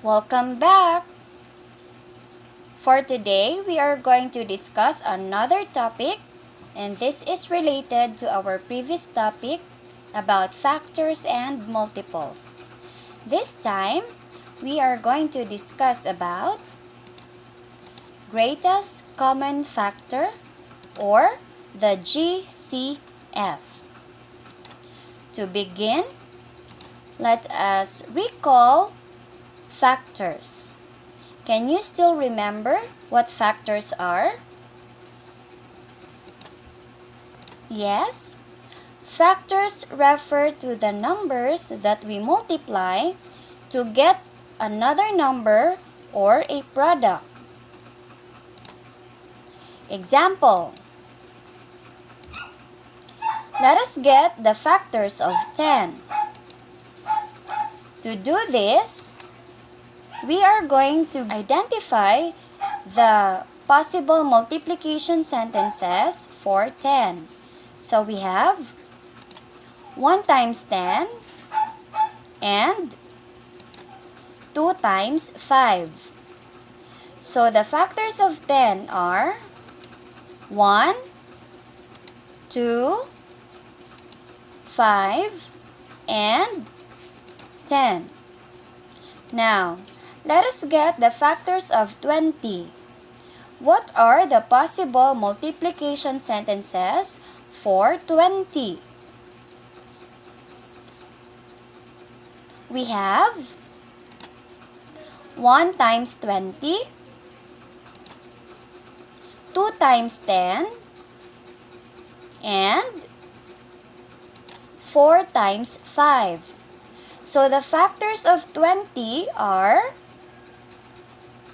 Welcome back! For today, we are going to discuss another topic, and this is related to our previous topic about factors and multiples. This time, we are going to discuss about greatest common factor or the GCF. To begin, let us recall factors. Can you still remember what factors are? Yes. Factors refer to the numbers that we multiply to get another number or a product. Example. Let us get the factors of 10. To do this, we are going to identify the possible multiplication sentences for 10. So we have 1 times 10 and 2 times 5. So the factors of 10 are 1, 2, 5, and 10. Now, let us get the factors of 20. What are the possible multiplication sentences for 20? We have 1 times 20, 2 times 10, and 4 times 5. So the factors of 20 are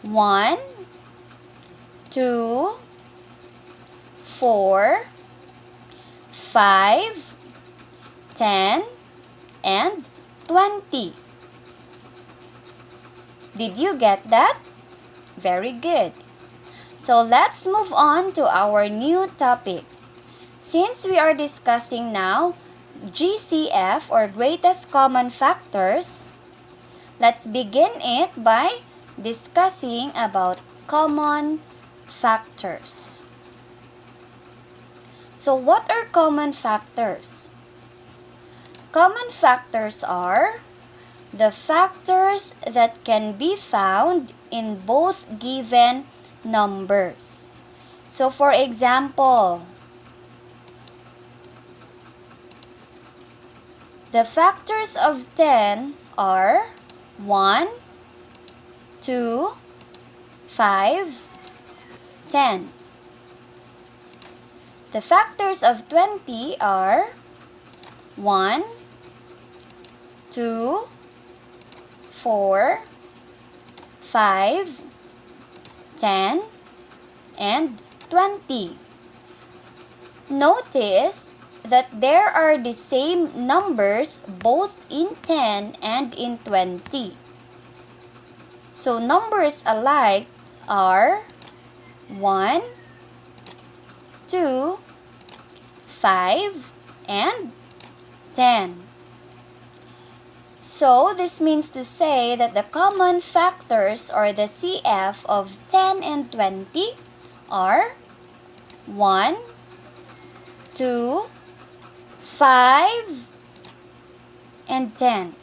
1, 2, 4, 5, 10, and 20. Did you get that? Very good. So let's move on to our new topic. Since we are discussing now GCF or greatest common factors, let's begin it by discussing about common factors. So what are common factors? Common factors are the factors that can be found in both given numbers. So for example, the factors of 10 are 1, 2, 5, 10. The factors of 20 are 1, 2, 4, 5, 10, and 20. Notice that there are the same numbers both in 10 and in 20. So numbers alike are 1, 2, 5, and 10. So this means to say that the common factors or the CF of 10 and 20 are 1, 2, 5, and 10.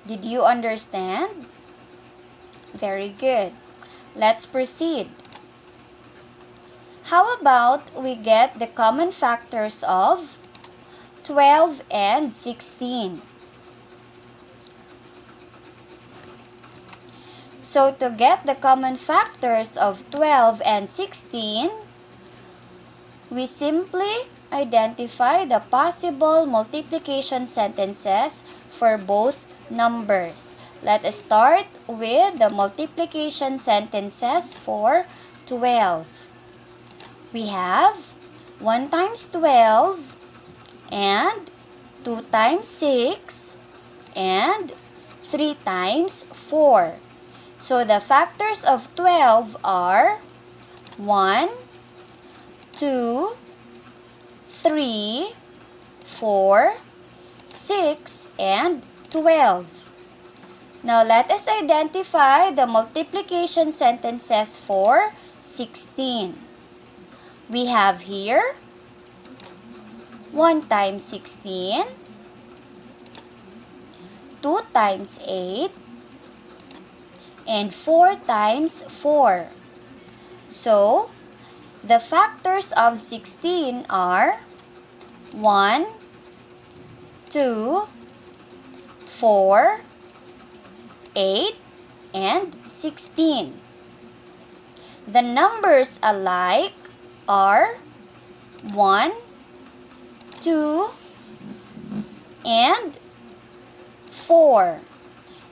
Did you understand? Very good. Let's proceed. How about we get the common factors of 12 and 16? So to get the common factors of 12 and 16, we simply identify the possible multiplication sentences for both numbers. Let us start with the multiplication sentences for 12. We have 1 times 12 and 2 times 6 and 3 times 4. So the factors of 12 are 1, 2, 3, 4, 6, and 12. Now let us identify the multiplication sentences for 16. We have here 1 times 16, 2 times 8, and 4 times 4. So, the factors of 16 are 1, 2, 4, 8, and 16. The numbers alike are 1, 2, and 4.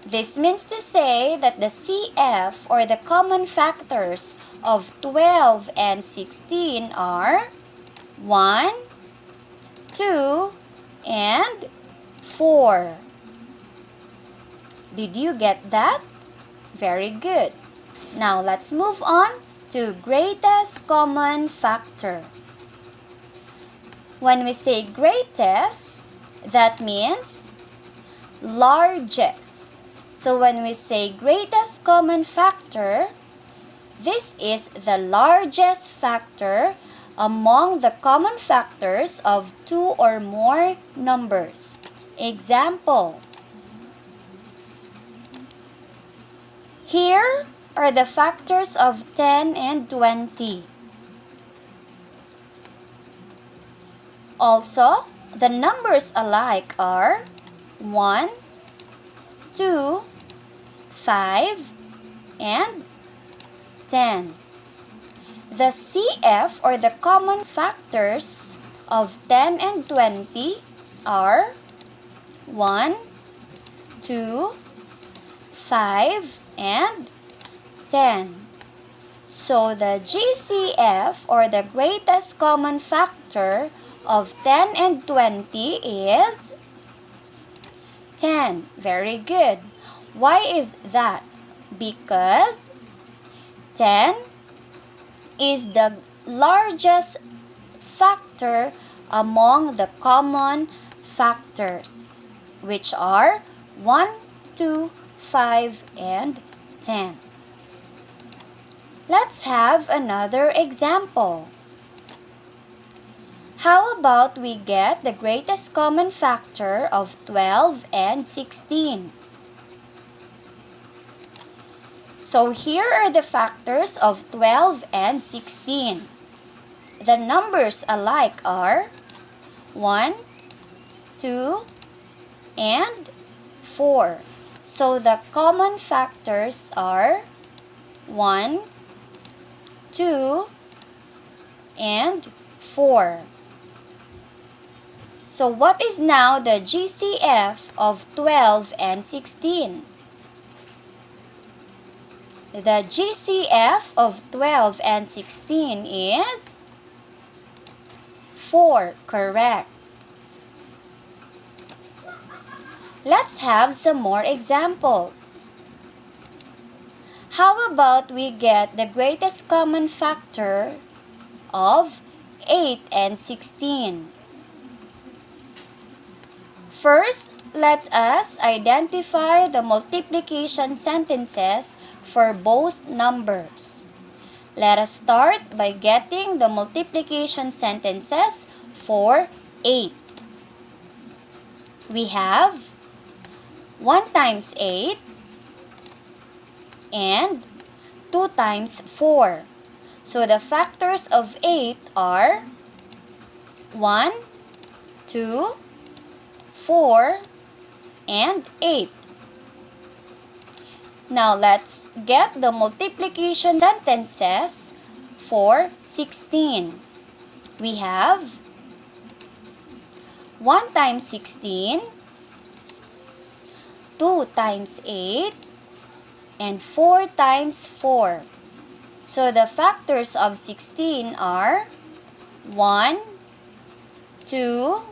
This means to say that the CF or the common factors of 12 and 16 are 1, 2, and 4. Did you get that? Very good. Now let's move on to greatest common factor. When we say greatest, that means largest. So when we say greatest common factor, this is the largest factor among the common factors of two or more numbers. Example. Here are the factors of 10 and 20. Also, the numbers alike are 1, 2, 5, and 10. The CF or the common factors of 10 and 20 are 1, 2, 5, and 10. So the GCF or the greatest common factor of 10 and 20 is 10. Very good. Why is that? Because 10 is the largest factor among the common factors, which are 1, 2, 5, and 10. Let's have another example. How about we get the greatest common factor of 12 and 16? So here are the factors of 12 and 16. The numbers alike are 1, 2, and 4. So the common factors are 1, 2, and 4. So what is now the GCF of 12 and 16? The GCF of 12 and 16 is 4, correct. Let's have some more examples. How about we get the greatest common factor of 8 and 16? First, let us identify the multiplication sentences for both numbers. Let us start by getting the multiplication sentences for 8. We have 1 times 8 and 2 times 4. So the factors of 8 are 1, 2, 4, and 8. Now let's get the multiplication sentences for 16. We have 1 times 16, 2 times 8, and 4 times 4. So the factors of 16 are 1, 2,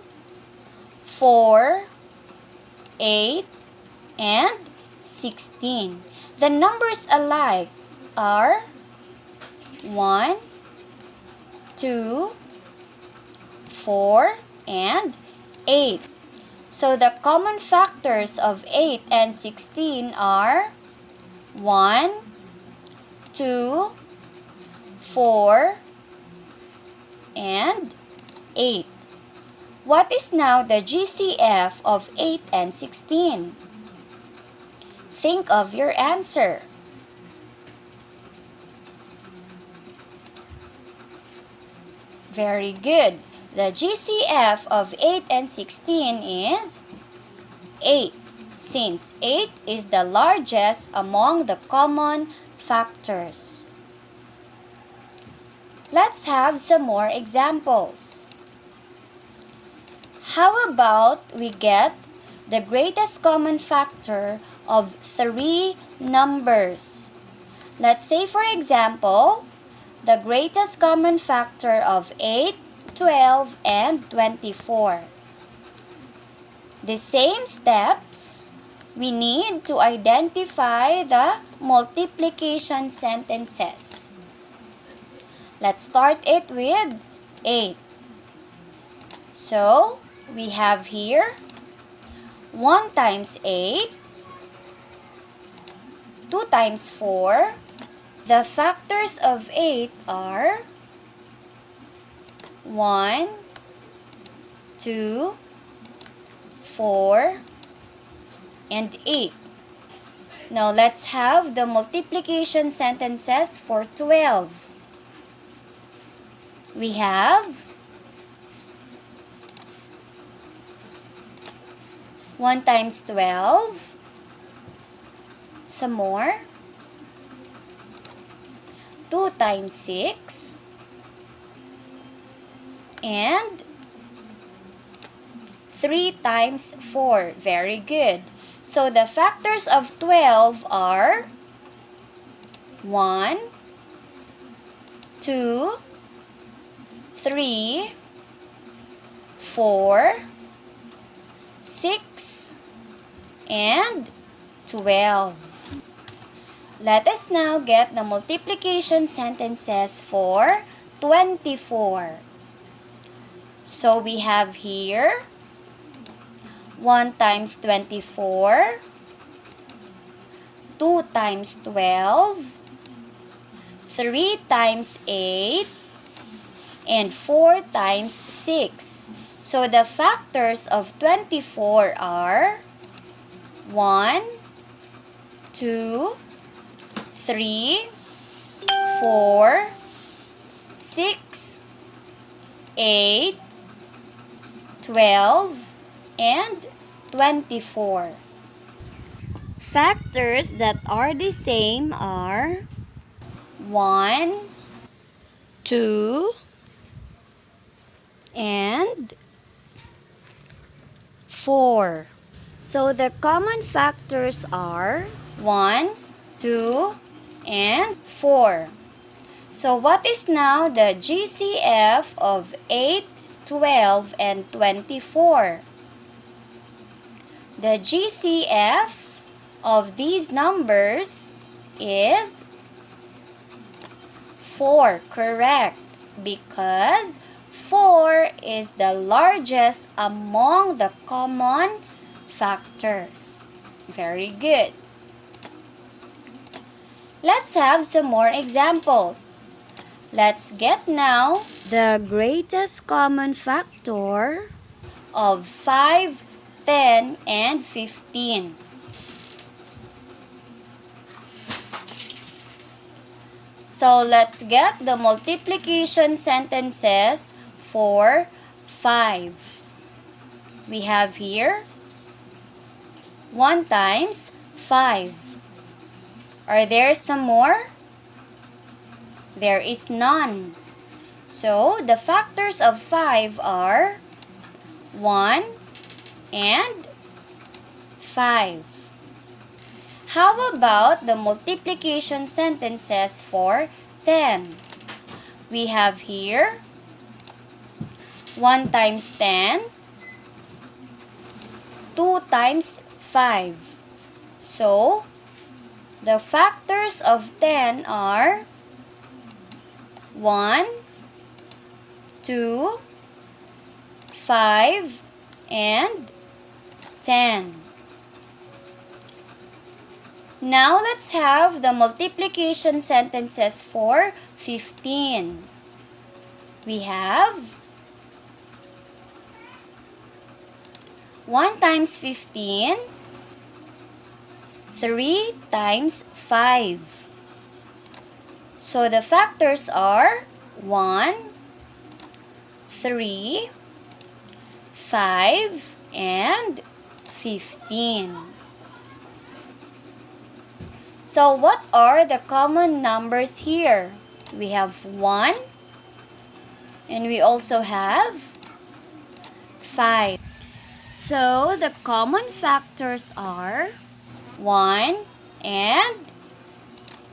4, 8, and 16. The numbers alike are 1, 2, 4, and 8. So the common factors of 8 and 16 are 1, 2, 4, and 8. What is now the GCF of 8 and 16? Think of your answer. Very good. The GCF of 8 and 16 is 8, since 8 is the largest among the common factors. Let's have some more examples. How about we get the greatest common factor of 3 numbers? Let's say, for example, the greatest common factor of 8, 12, and 24. The same steps, we need to identify the multiplication sentences. Let's start it with 8. So, we have here 1 times 8, 2 times 4. The factors of 8 are 1, 2, 4, and 8. Now, let's have the multiplication sentences for 12. We have 1 times 12. Some more. 2 times 6. And 3 times 4. Very good. So the factors of 12 are 1, 2, 3, 4, 6, and 12. Let us now get the multiplication sentences for 24. So we have here 1 times 24, 2 times 12, 3 times 8, and 4 times 6. So the factors of 24 are 1, 2, 3, 4, 6, 8, 12, and 24. Factors that are the same are 1, 2, and 4. So the common factors are 1, 2, and 4. So what is now the GCF of 8, 12, and 24? The GCF of these numbers is 4, correct? Because 4 is the largest among the common factors. Very good. Let's have some more examples. Let's get now the greatest common factor of 5, 10, and 15. So let's get the multiplication sentences for 5. We have here 1 times 5. Are there some more? There is none. So the factors of 5 are 1 and 5. How about the multiplication sentences for 10? We have here 1 times 10, 2 times 5. So, the factors of 10 are 1, 2, 5, and 10. Now let's have the multiplication sentences for 15. We have 1 times 15, 3 times 5. So the factors are 1, 3, 5, and 15. So what are the common numbers here? We have 1 and we also have 5. So the common factors are 1 and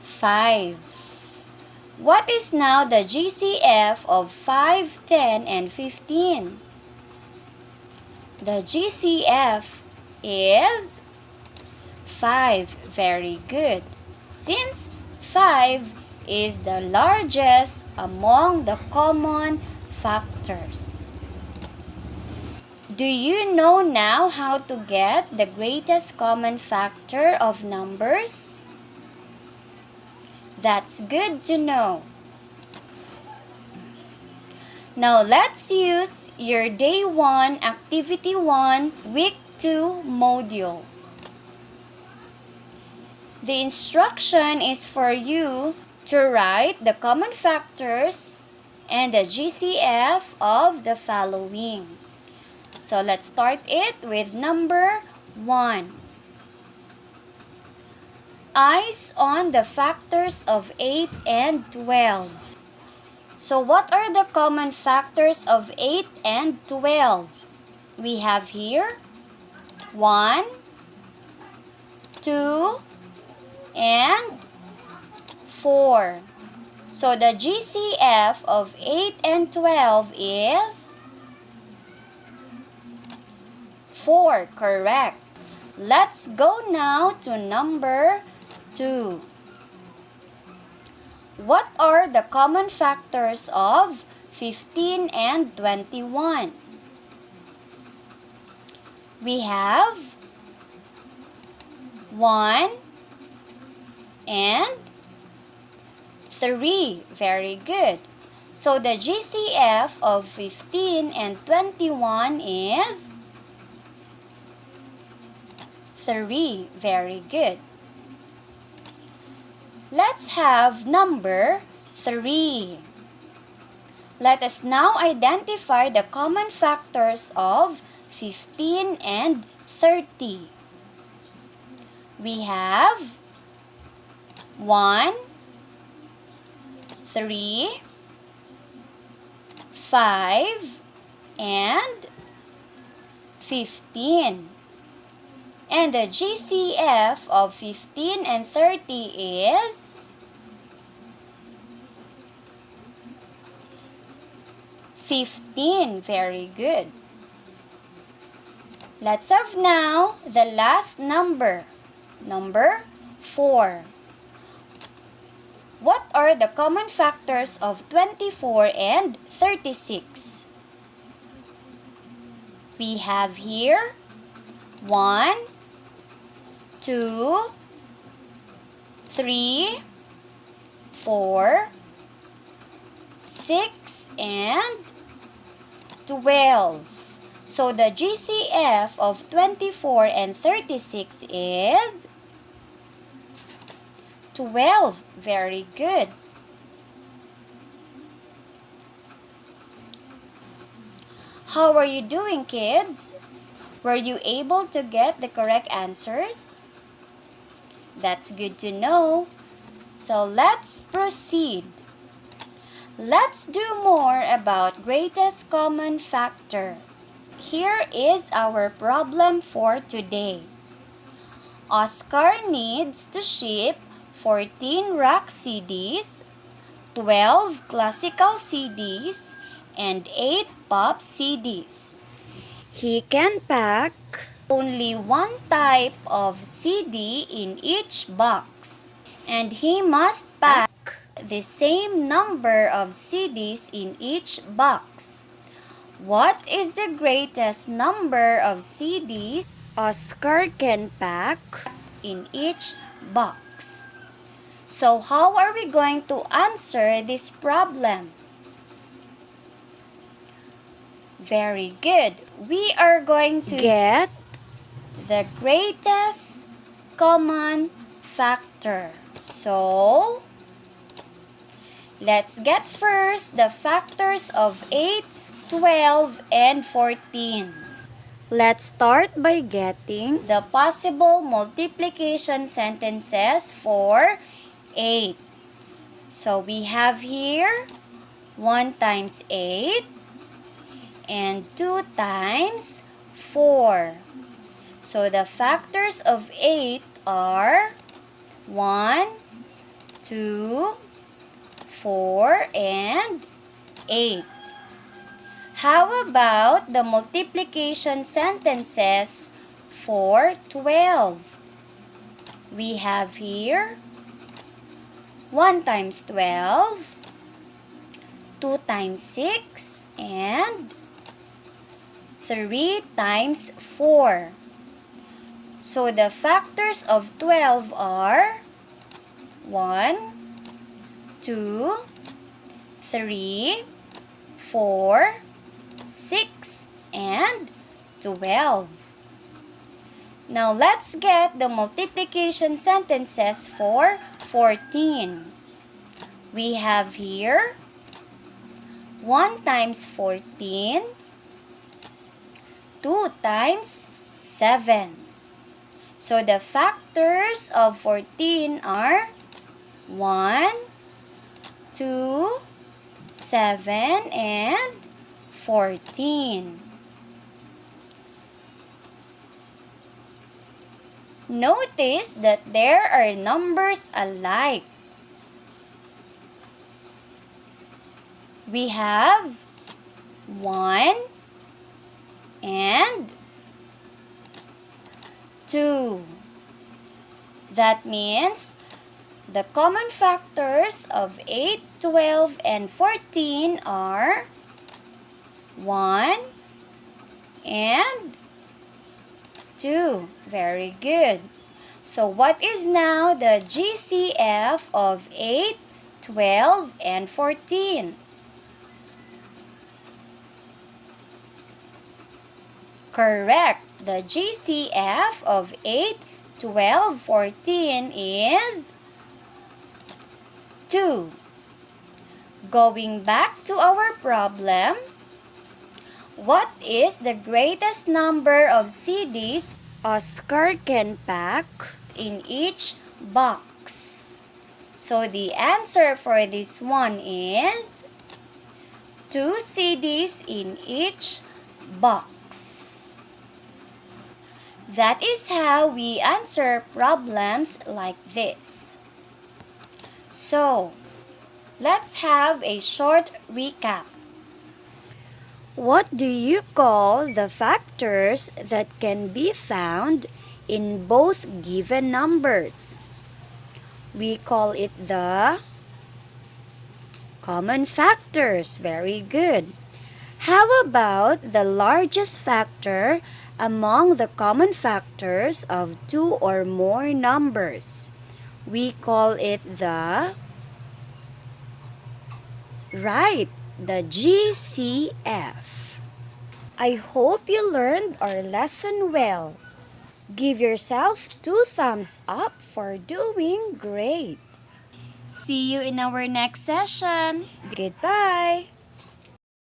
5. What is now the GCF of 5, 10, and 15? The GCF is 5. Very good. Since 5 is the largest among the common factors. Do you know now how to get the greatest common factor of numbers? That's good to know. Now let's use your Day 1, Activity 1, Week 2 module. The instruction is for you to write the common factors and the GCF of the following. So let's start it with number 1. Eyes on the factors of 8 and 12. So what are the common factors of 8 and 12? We have here 1, 2, and 4. So the GCF of 8 and 12 is 4, correct. Let's go now to number 2. What are the common factors of 15 and 21? We have 1 and 3. Very good. So the GCF of 15 and 21 is 3. Very good. Let's have number 3. Let us now identify the common factors of 15 and 30. We have 1, 3, 5, and 15. And the GCF of 15 and 30 is 15. Very good. Let's have now the last number, number 4. What are the common factors of 24 and 36? We have here 1, 2, 3, 4, 6, and 12. So the GCF of 24 and 36 is 12. Very good. How are you doing, kids? Were you able to get the correct answers? That's good to know. So let's proceed. Let's do more about greatest common factor. Here is our problem for today. Oscar needs to ship 14 rock CDs, 12 classical CDs, and 8 pop CDs. He can pack only one type of CD in each box, and he must pack the same number of CDs in each box. What is the greatest number of CDs Oscar can pack in each box. So how are we going to answer this problem? Very good. We are going to get the greatest common factor. So, let's get first the factors of 8, 12, and 14. Let's start by getting the possible multiplication sentences for 8. So, we have here 1 times 8 and 2 times 4. So, the factors of 8 are 1, 2, 4, and 8. How about the multiplication sentences for 12? We have here 1 times 12, 2 times 6, and 3 times 4. So the factors of 12 are 1, 2, 3, 4, 6, and 12. Now let's get the multiplication sentences for 14. We have here 1 times 14, 2 times 7. So the factors of 14 are 1, 2, 7, and 14. Notice that there are numbers alike. We have 1 and 2. That means the common factors of 8, 12, and 14 are 1 and 2. Very good. So what is now the GCF of 8, 12, and 14? Correct. The GCF of 8, 12, 14 is 2. Going back to our problem, what is the greatest number of CDs Oscar can pack in each box? So the answer for this one is 2 CDs in each box. That is how we answer problems like this. So, let's have a short recap. What do you call the factors that can be found in both given numbers? We call it the common factors. Very good. How about the largest factor among the common factors of 2 or more numbers? We call it the GCF. I hope you learned our lesson well. Give yourself 2 thumbs up for doing great. See you in our next session. Goodbye.